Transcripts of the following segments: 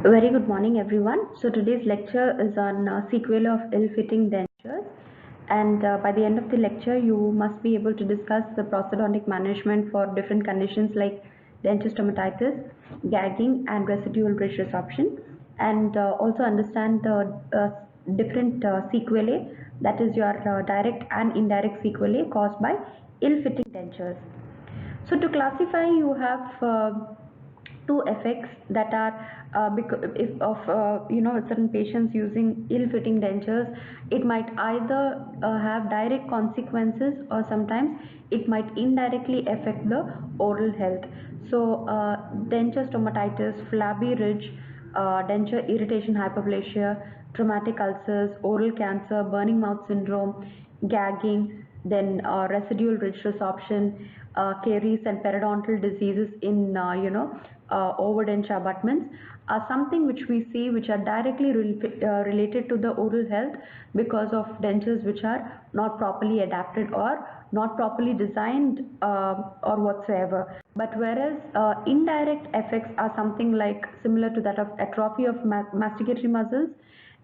Very good morning, everyone. So today's lecture is on sequelae of ill-fitting dentures, and by the end of the lecture, you must be able to discuss the prosthodontic management for different conditions like denture stomatitis, gagging, and residual bridge resorption, and also understand the different sequelae, that is your direct and indirect sequelae caused by ill-fitting dentures. So to classify, you have two effects that are because if of certain patients using ill-fitting dentures, it might either have direct consequences, or sometimes it might indirectly affect the oral health. So denture stomatitis, flabby ridge, denture irritation, hyperplasia, traumatic ulcers, oral cancer, burning mouth syndrome, gagging, then residual ridge resorption, caries and periodontal diseases in overdenture abutments are something which we see which are directly related to the oral health because of dentures which are not properly adapted or not properly designed or whatsoever. But whereas indirect effects are something like similar to that of atrophy of masticatory muscles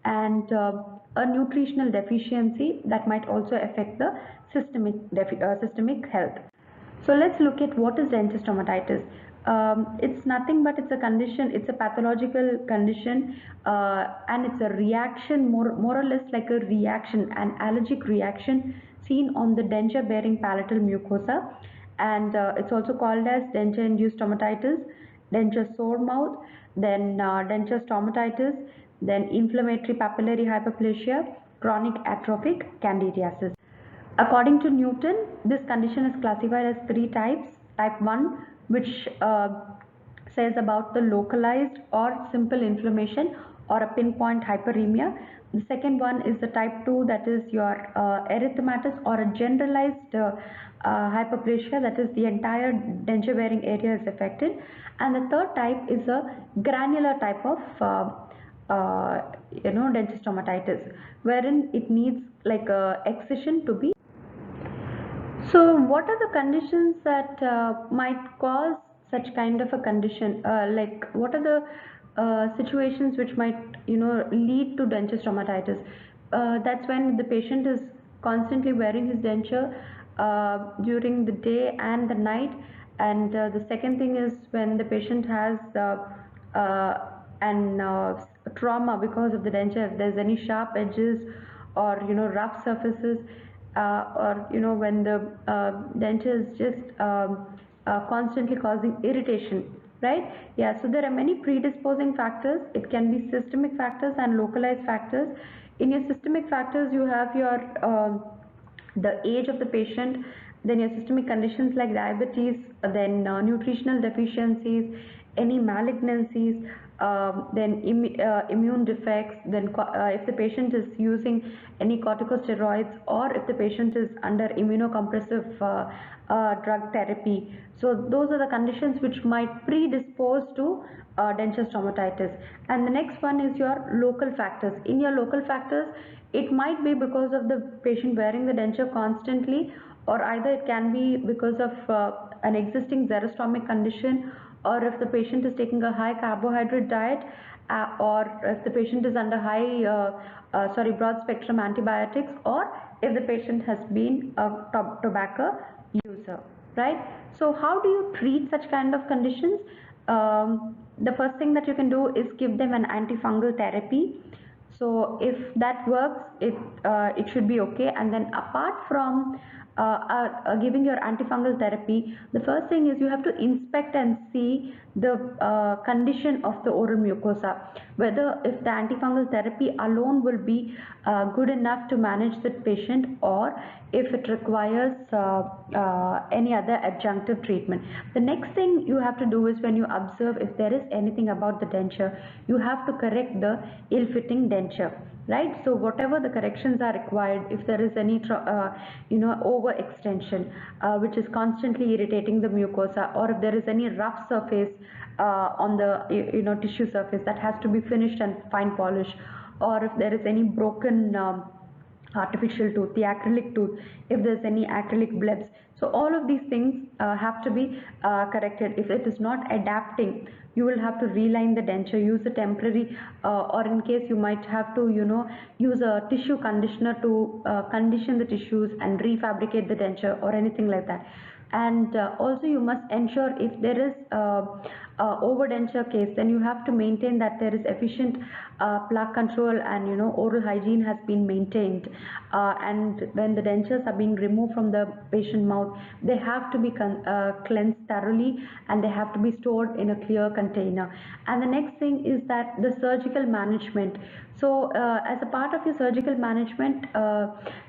and a nutritional deficiency that might also affect the systemic health. So let's look at what is denture stomatitis. It's nothing but it's a condition, it's a pathological condition, and it's a reaction, more or less like a reaction, an allergic reaction seen on the denture bearing palatal mucosa, and it's also called as denture induced stomatitis, denture sore mouth, then denture stomatitis, then inflammatory papillary hyperplasia, chronic atrophic candidiasis. According to Newton, this condition is classified as three types. Type 1, which says about the localized or simple inflammation or a pinpoint hyperemia. The second one is the type 2, that is your erythematous or a generalized hyperplasia, that is the entire denture bearing area is affected. And the third type is a granular type of denture stomatitis, wherein it needs like a excision to be. So what are the conditions that might cause such kind of a condition? Like what are the situations which might lead to denture stomatitis? That's when the patient is constantly wearing his denture during the day and the night, and the second thing is when the patient has an trauma because of the denture, if there's any sharp edges or rough surfaces, or when the denture is just constantly causing irritation, right? Yeah, so there are many predisposing factors. It can be systemic factors and localized factors. In your systemic factors, you have your the age of the patient, then your systemic conditions like diabetes, then nutritional deficiencies, any malignancies, then immune defects, then if the patient is using any corticosteroids, or if the patient is under immunocompressive drug therapy. So those are the conditions which might predispose to denture stomatitis. And the next one is your local factors. In your local factors, it might be because of the patient wearing the denture constantly, or either it can be because of an existing xerostomach condition, or if the patient is taking a high carbohydrate diet, or if the patient is under broad spectrum antibiotics, or if the patient has been a tobacco user, right? So how do you treat such kind of conditions? The first thing that you can do is give them an antifungal therapy. So if that works, it should be okay. And then apart from giving your antifungal therapy, the first thing is you have to inspect and see the condition of the oral mucosa, whether if the antifungal therapy alone will be good enough to manage the patient, or if it requires any other adjunctive treatment. The next thing you have to do is, when you observe if there is anything about the denture, you have to correct the ill-fitting denture, right? So whatever the corrections are required, if there is any overextension which is constantly irritating the mucosa, or if there is any rough surface on the tissue surface that has to be finished and fine polished, or if there is any broken artificial tooth, the acrylic tooth, if there's any acrylic blebs. So all of these things have to be corrected. If it is not adapting, you will have to reline the denture, use a temporary or in case you might have to use a tissue conditioner to condition the tissues and refabricate the denture or anything like that. And also you must ensure if there is overdenture case, then you have to maintain that there is efficient plaque control and oral hygiene has been maintained, and when the dentures are being removed from the patient mouth, they have to be cleansed thoroughly and they have to be stored in a clear container. And the next thing is that the surgical management. So as a part of your surgical management,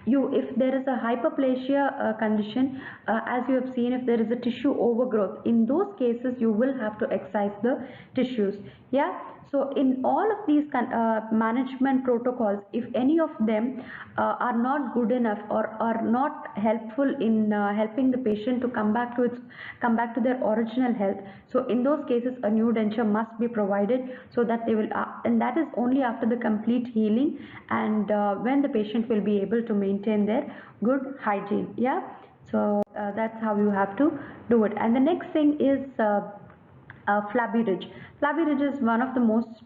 if there is a hyperplasia condition, as you have seen, if there is a tissue overgrowth, in those cases you will have to excise the tissues. Yeah. So in all of these management protocols, if any of them are not good enough or are not helpful in helping the patient to come back to their original health, so in those cases a new denture must be provided, so that they will and that is only after the complete healing and when the patient will be able to maintain their good hygiene. Yeah. So that's how you have to do it. And the next thing is flabby ridge. Flabby ridge is one of the most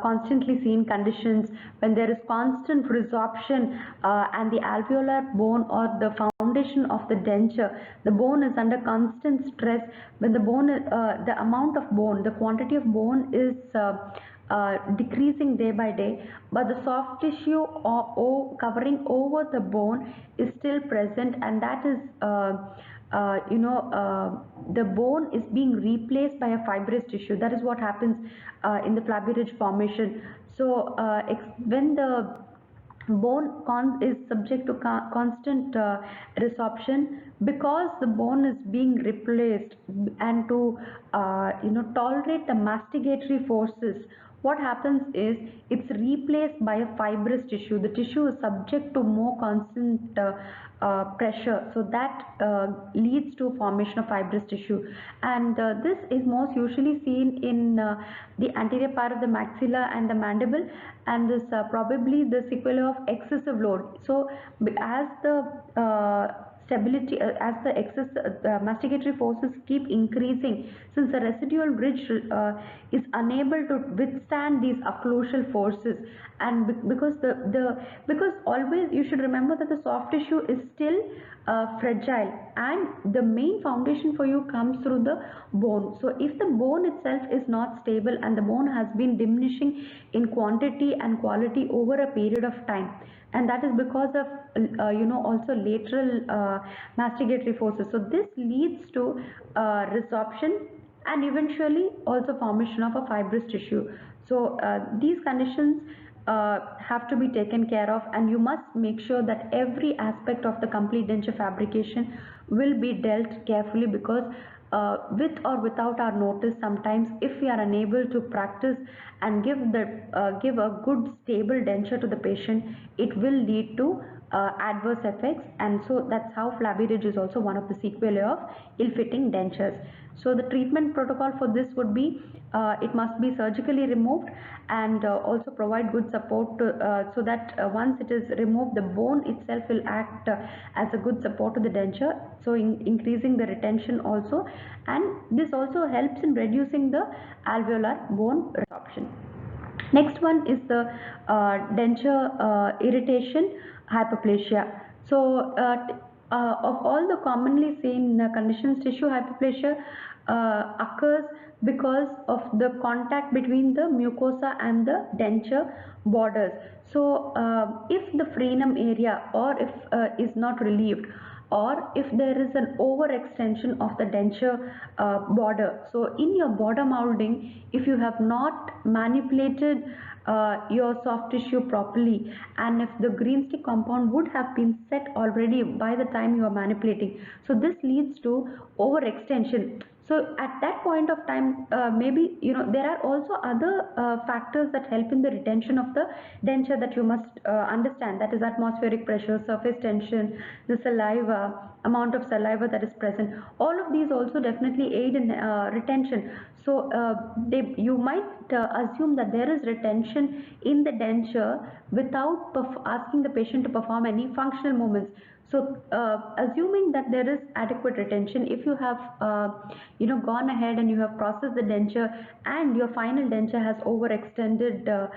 constantly seen conditions when there is constant resorption and the alveolar bone or the foundation of the denture, the bone is under constant stress. When the bone, the amount of bone, the quantity of bone is decreasing day by day, but the soft tissue covering over the bone is still present, and that is the bone is being replaced by a fibrous tissue. That is what happens in the flabby ridge formation. So when the bone is subject to constant resorption, because the bone is being replaced, and to tolerate the masticatory forces, what happens is it's replaced by a fibrous tissue. The tissue is subject to more constant pressure, so that leads to formation of fibrous tissue. And this is most usually seen in the anterior part of the maxilla and the mandible, and this probably the sequelae of excessive load. So as the stability, as the excess masticatory forces keep increasing, since the residual ridge is unable to withstand these occlusal forces, and because because always you should remember that the soft tissue is still fragile, and the main foundation for you comes through the bone. So if the bone itself is not stable and the bone has been diminishing in quantity and quality over a period of time, and that is because of also lateral masticatory forces, so this leads to resorption and eventually also formation of a fibrous tissue. So these conditions have to be taken care of, and you must make sure that every aspect of the complete denture fabrication will be dealt carefully, because with or without our notice, sometimes if we are unable to practice and give a good stable denture to the patient, it will lead to adverse effects. And so that's how flabby ridge is also one of the sequelae of ill-fitting dentures. So the treatment protocol for this would be it must be surgically removed, and also provide good support to, so that once it is removed, the bone itself will act as a good support to the denture, so increasing the retention also, and this also helps in reducing the alveolar bone resorption. Next one is the denture irritation, hyperplasia. So of all the commonly seen conditions, tissue hyperplasia occurs because of the contact between the mucosa and the denture borders. So if the frenum area or if is not relieved, or if there is an overextension of the denture border, so in your border molding, if you have not manipulated your soft tissue properly, and if the green stick compound would have been set already by the time you are manipulating, so this leads to overextension. So at that point of time, maybe there are also other factors that help in the retention of the denture that you must understand. That is atmospheric pressure, surface tension, the saliva, amount of saliva that is present. All of these also definitely aid in retention. So you might assume that there is retention in the denture without asking the patient to perform any functional movements. So, assuming that there is adequate retention, if you have, gone ahead and you have processed the denture and your final denture has overextended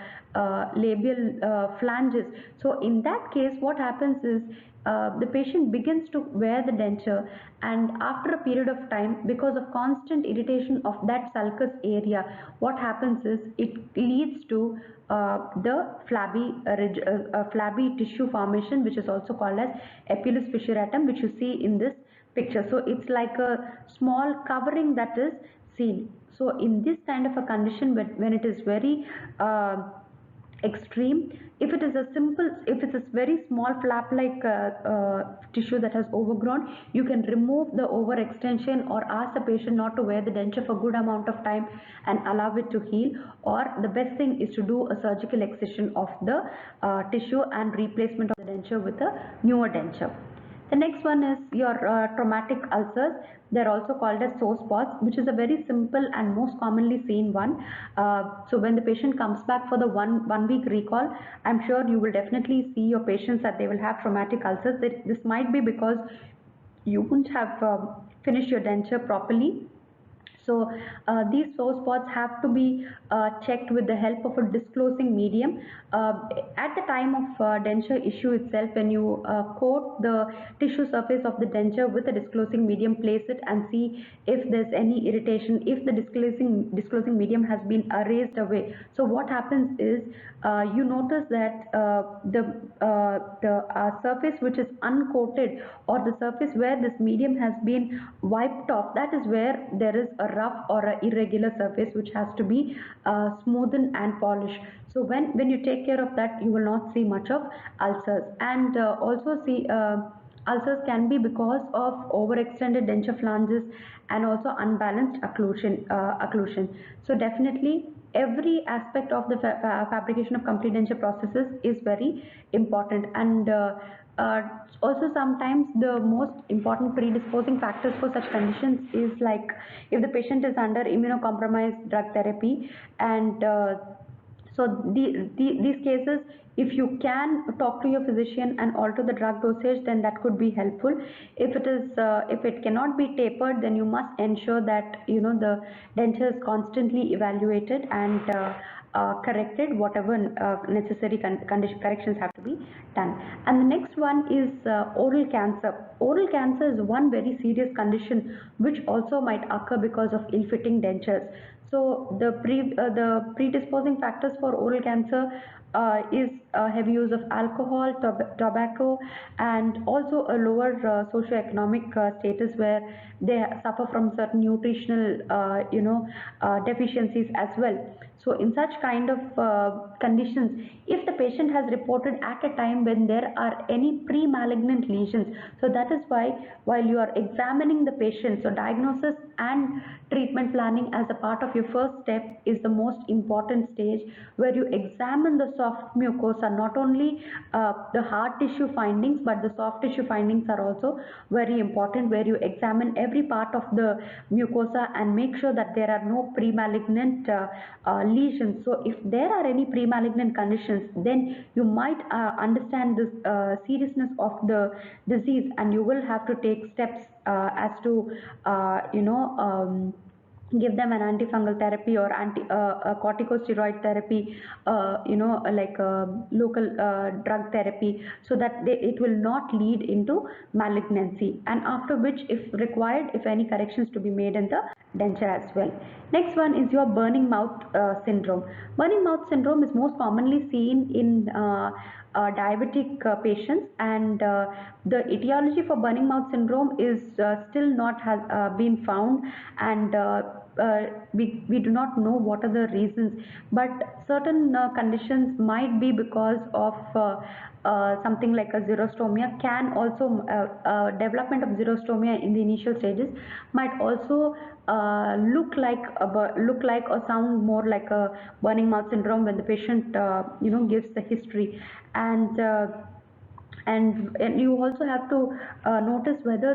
labial flanges, so in that case, what happens is the patient begins to wear the denture, and after a period of time, because of constant irritation of that sulcus area, what happens is it leads to the flabby tissue formation, which is also called as Epulis fissuratum, which you see in this picture. So it's like a small covering that is seen. So in this kind of a condition, when it is very extreme, if it is a simple, if it's a very small flap like tissue that has overgrown, you can remove the overextension or ask the patient not to wear the denture for good amount of time and allow it to heal, or the best thing is to do a surgical excision of the tissue and replacement of the denture with a newer denture. The next one is your traumatic ulcers. They're also called as sore spots, which is a very simple and most commonly seen one. So when the patient comes back for the one week recall, I'm sure you will definitely see your patients that they will have traumatic ulcers. This might be because you wouldn't have finished your denture properly. So these sore spots have to be checked with the help of a disclosing medium. At the time of denture issue itself, when you coat the tissue surface of the denture with a disclosing medium, place it and see if there's any irritation, if the disclosing medium has been erased away. So what happens is you notice that the surface which is uncoated, or the surface where this medium has been wiped off, that is where there is a rough or a irregular surface which has to be smoothened and polished. So when you take care of that, you will not see much of ulcers. And also see ulcers can be because of overextended denture flanges and also unbalanced occlusion. So definitely every aspect of the fabrication of complete denture processes is very important. And also sometimes the most important predisposing factors for such conditions is like if the patient is under immunocompromised drug therapy, and so these cases, if you can talk to your physician and alter the drug dosage, then that could be helpful. If it cannot be tapered, then you must ensure that the denture is constantly evaluated and corrected, whatever necessary corrections have to be done. And the next one is oral cancer. Oral cancer is one very serious condition which also might occur because of ill-fitting dentures. So the predisposing factors for oral cancer is heavy use of alcohol, tobacco, and also a lower socioeconomic status where they suffer from certain nutritional deficiencies as well. So in such kind of conditions, if the patient has reported at a time when there are any pre-malignant lesions, so that is why while you are examining the patient, so diagnosis and treatment planning as a part of your first step is the most important stage, where you examine the soft mucosa, not only the hard tissue findings, but the soft tissue findings are also very important, where you examine every part of the mucosa and make sure that there are no pre-malignant lesions. So if there are any pre-malignant conditions, then you might understand this seriousness of the disease, and you will have to take steps as to give them an antifungal therapy or corticosteroid therapy, like local drug therapy, so that it will not lead into malignancy, and after which, if required, if any corrections to be made in the denture as well. Next one is your burning mouth syndrome. Burning mouth syndrome is most commonly seen in diabetic patients, and the etiology for burning mouth syndrome is still not has been found, and we do not know what are the reasons, but certain conditions might be because of something like a xerostomia. Can also development of xerostomia in the initial stages might also look like or sound more like a burning mouth syndrome when the patient gives the history. And you also have to notice whether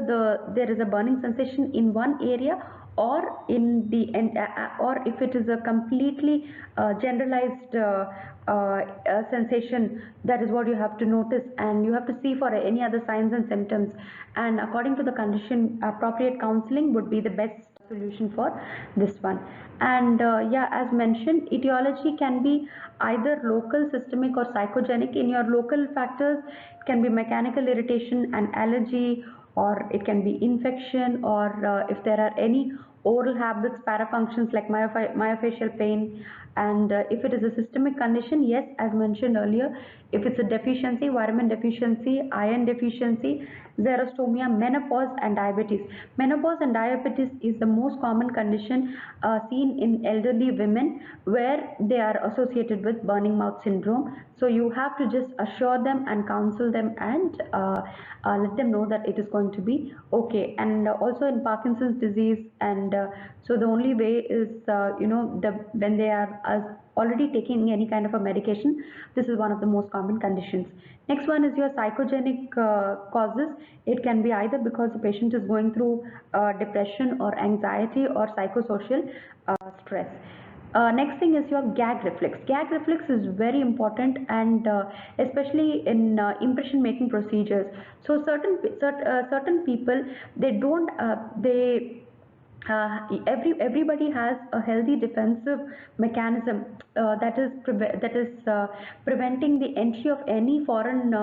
there is a burning sensation in one area or in the end, or if it is a completely generalized sensation, that is what you have to notice, and you have to see for any other signs and symptoms, and according to the condition, appropriate counseling would be the best solution for this one. And yeah, as mentioned, etiology can be either local, systemic, or psychogenic. In your local factors, it can be mechanical irritation and allergy, or it can be infection, or if there are any oral habits, parafunctions like myofascial pain. And if it is a systemic condition, yes, as mentioned earlier, if it's a deficiency, vitamin deficiency, iron deficiency, xerostomia, menopause, and diabetes. Menopause and diabetes is the most common condition seen in elderly women, where they are associated with burning mouth syndrome. So you have to just assure them and counsel them, and let them know that it is going to be okay. And also in Parkinson's disease, and so the only way is when they are already taking any kind of a medication, this is one of the most common conditions. Next one is your psychogenic causes. It can be either because the patient is going through depression or anxiety or psychosocial stress. Next thing is your gag reflex. Gag reflex is very important, and especially in impression making procedures. So certain people, they don't they everybody has a healthy defensive mechanism that is preventing the entry of any foreign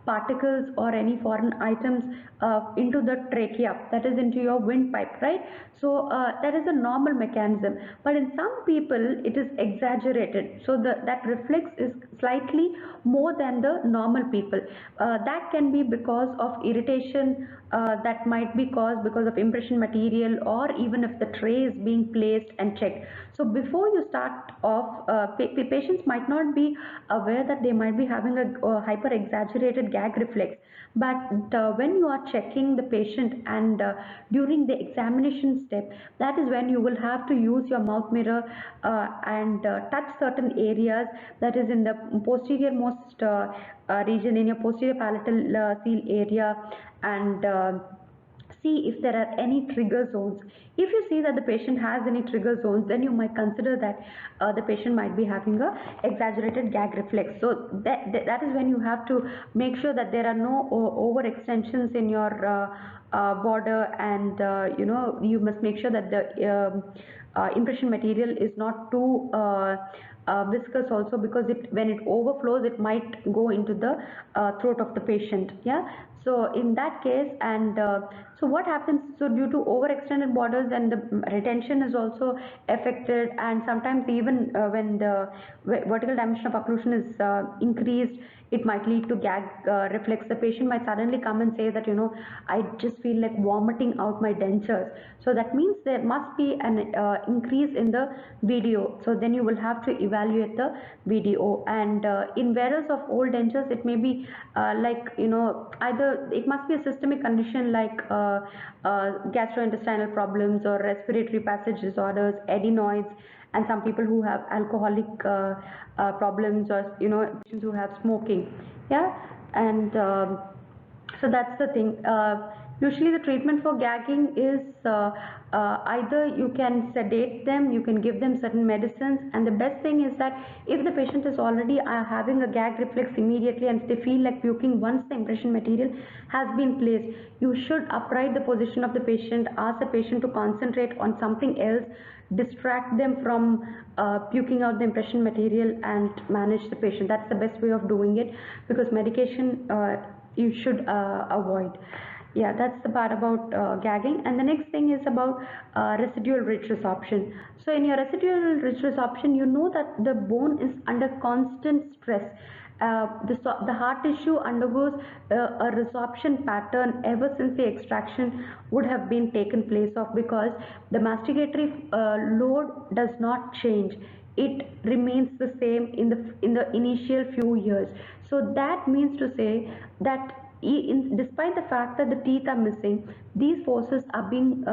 particles or any foreign items into the trachea, that is into your windpipe, right? So that is a normal mechanism, but in some people it is exaggerated, so that reflex is slightly more than the normal people. That can be because of irritation, that might be caused because of impression material, or even if the tray is being placed and checked. So before you start off, patients might not be aware that they might be having a hyper exaggerated gag reflex, but when you are checking the patient, and during the examination step, that is when you will have to use your mouth mirror and touch certain areas, that is in the posterior most region, in your posterior palatal seal area, and see if there are any trigger zones. If you see that the patient has any trigger zones, then you might consider that the patient might be having a exaggerated gag reflex. So that is when you have to make sure that there are no overextensions in your border, and you must make sure that the impression material is not too viscous also, because when it overflows, it might go into the throat of the patient. Yeah, so in that case, and so what happens, so due to overextended borders, and the retention is also affected, and sometimes even when the vertical dimension of occlusion is increased, it might lead to gag reflex. The patient might suddenly come and say that, I just feel like vomiting out my dentures. So that means there must be an increase in the VDO. So then you will have to evaluate the VDO. And in wearers of old dentures, it may be either it must be a systemic condition like gastrointestinal problems or respiratory passage disorders, adenoids, and some people who have alcoholic problems, or patients who have smoking. Yeah, and so that's the thing. Usually the treatment for gagging is either you can sedate them, you can give them certain medicines, and the best thing is that if the patient is already having a gag reflex immediately, and they feel like puking once the impression material has been placed, you should upright the position of the patient, ask the patient to concentrate on something else, distract them from puking out the impression material, and manage the patient. That's the best way of doing it, because medication you should avoid. Yeah, that's the part about gagging. And the next thing is about residual ridge resorption. So in your residual ridge resorption, you know that the bone is under constant stress. The heart tissue undergoes a resorption pattern ever since the extraction would have been taken place of, because the masticatory load does not change. It remains the same in the initial few years. So that means to say that despite the fact that the teeth are missing, these forces are being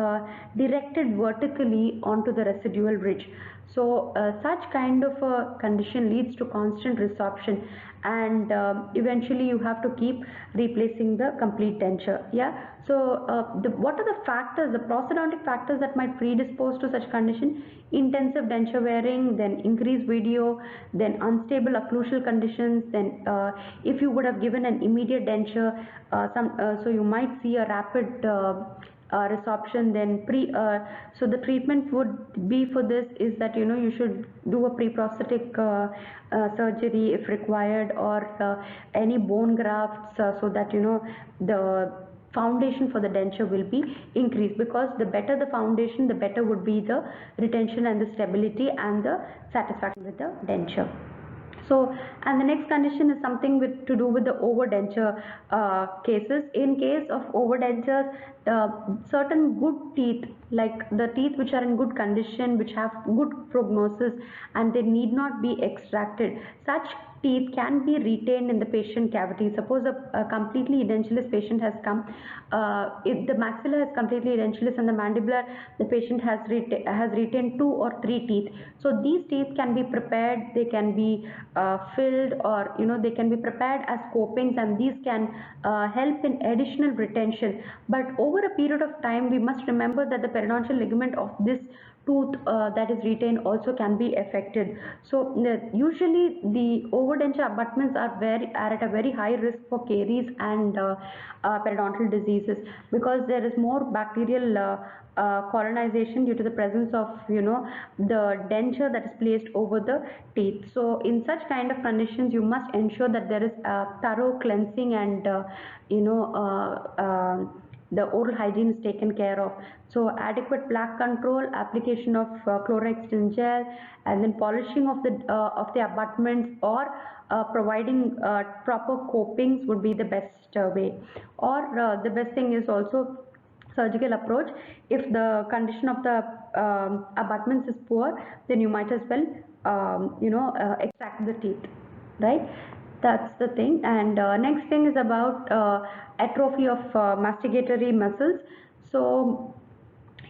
directed vertically onto the residual ridge. So such kind of a condition leads to constant resorption, and eventually you have to keep replacing the complete denture. Yeah. So what are the factors, the prosthodontic factors that might predispose to such condition? Intensive denture wearing, then increased video, then unstable occlusal conditions, then if you would have given an immediate denture, so you might see a rapid resorption. Then so the treatment would be for this is that you should do a pre-prosthetic surgery if required, or any bone grafts, so that the foundation for the denture will be increased, because the better the foundation, the better would be the retention and the stability and the satisfaction with the denture. So, and the next condition is something to do with the overdenture cases. In case of overdentures, certain good teeth, like the teeth which are in good condition, which have good prognosis, and they need not be extracted, such teeth can be retained in the patient cavity. Suppose a completely edentulous patient has come, if the maxilla is completely edentulous and the mandibular, the patient has retained 2 or 3 teeth. So these teeth can be prepared, they can be filled, or they can be prepared as copings, and these can help in additional retention. But over a period of time, we must remember that the periodontal ligament of this tooth that is retained also can be affected. So usually the overdenture abutments are at a very high risk for caries and periodontal diseases, because there is more bacterial colonization due to the presence of the denture that is placed over the teeth. So in such kind of conditions, you must ensure that there is a thorough cleansing, and the oral hygiene is taken care of. So adequate plaque control, application of chlorhexidine gel, and then polishing of the abutments, or providing proper copings would be the best way. Or the best thing is also surgical approach. If the condition of the abutments is poor, then you might as well extract the teeth, right? That's the thing. And next thing is about atrophy of masticatory muscles. So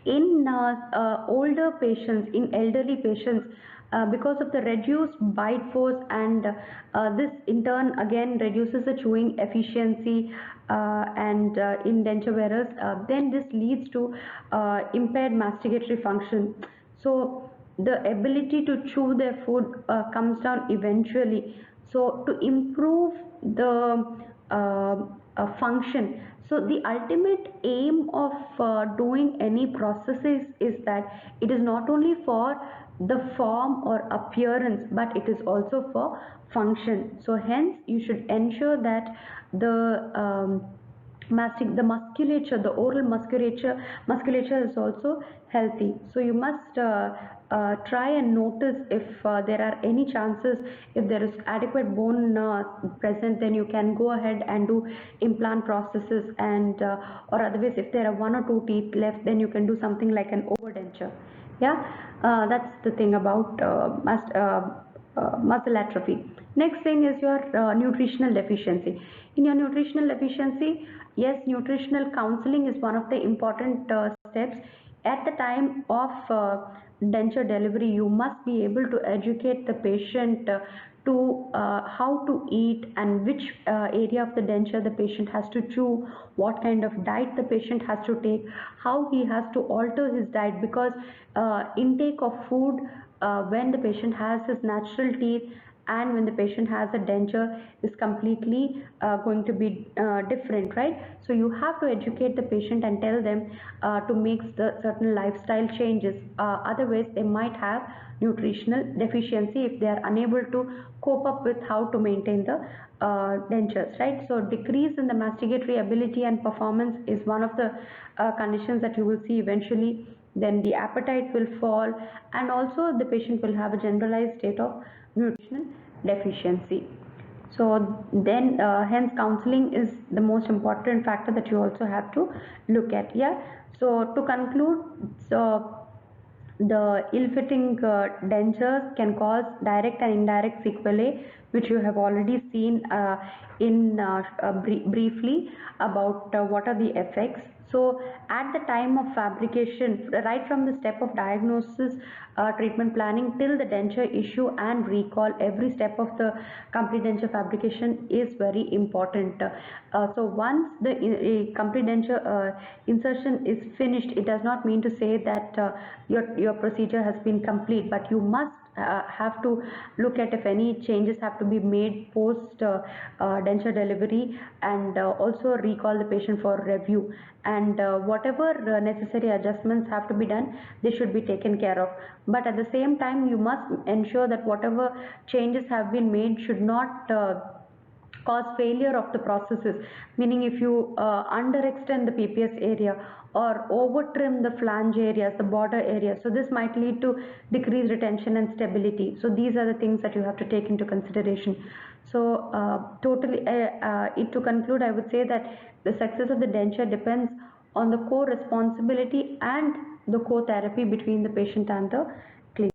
in older patients, in elderly patients, because of the reduced bite force, and this in turn again reduces the chewing efficiency, and in denture wearers, then this leads to impaired masticatory function. So the ability to chew their food comes down eventually. So to improve the function, so the ultimate aim of doing any processes is that it is not only for the form or appearance, but it is also for function. So hence you should ensure that the the musculature, the oral musculature is also healthy. So you must try and notice if there are any chances, if there is adequate bone present, then you can go ahead and do implant processes, and or otherwise if there are 1 or 2 teeth left, then you can do something like an overdenture. Yeah, that's the thing about muscle atrophy. Next thing is your nutritional deficiency. In your nutritional deficiency, yes, nutritional counseling is one of the important steps. At the time of denture delivery, you must be able to educate the patient to how to eat, and which area of the denture the patient has to chew, what kind of diet the patient has to take, how he has to alter his diet, because intake of food when the patient has his natural teeth and when the patient has a denture is completely going to be different, right? So you have to educate the patient and tell them to make certain lifestyle changes, otherwise they might have nutritional deficiency if they are unable to cope up with how to maintain the dentures, right? So decrease in the masticatory ability and performance is one of the conditions that you will see eventually. Then the appetite will fall, and also the patient will have a generalized state of nutritional deficiency. So then hence counseling is the most important factor that you also have to look at. Yeah. So to conclude, so the ill-fitting dentures can cause direct and indirect sequelae, which you have already seen briefly about what are the effects. So at the time of fabrication, right from the step of diagnosis, treatment planning till the denture issue and recall, every step of the complete denture fabrication is very important. So once the complete denture insertion is finished, it does not mean to say that your procedure has been complete, but you must have to look at if any changes have to be made post denture delivery, and also recall the patient for review, and whatever necessary adjustments have to be done, they should be taken care of. But at the same time, you must ensure that whatever changes have been made should not cause failure of the processes, meaning if you underextend the PPS area or over trim the flange areas, the border areas, so this might lead to decreased retention and stability. So these are the things that you have to take into consideration. So to conclude, I would say that the success of the denture depends on the co-responsibility and the co-therapy between the patient and the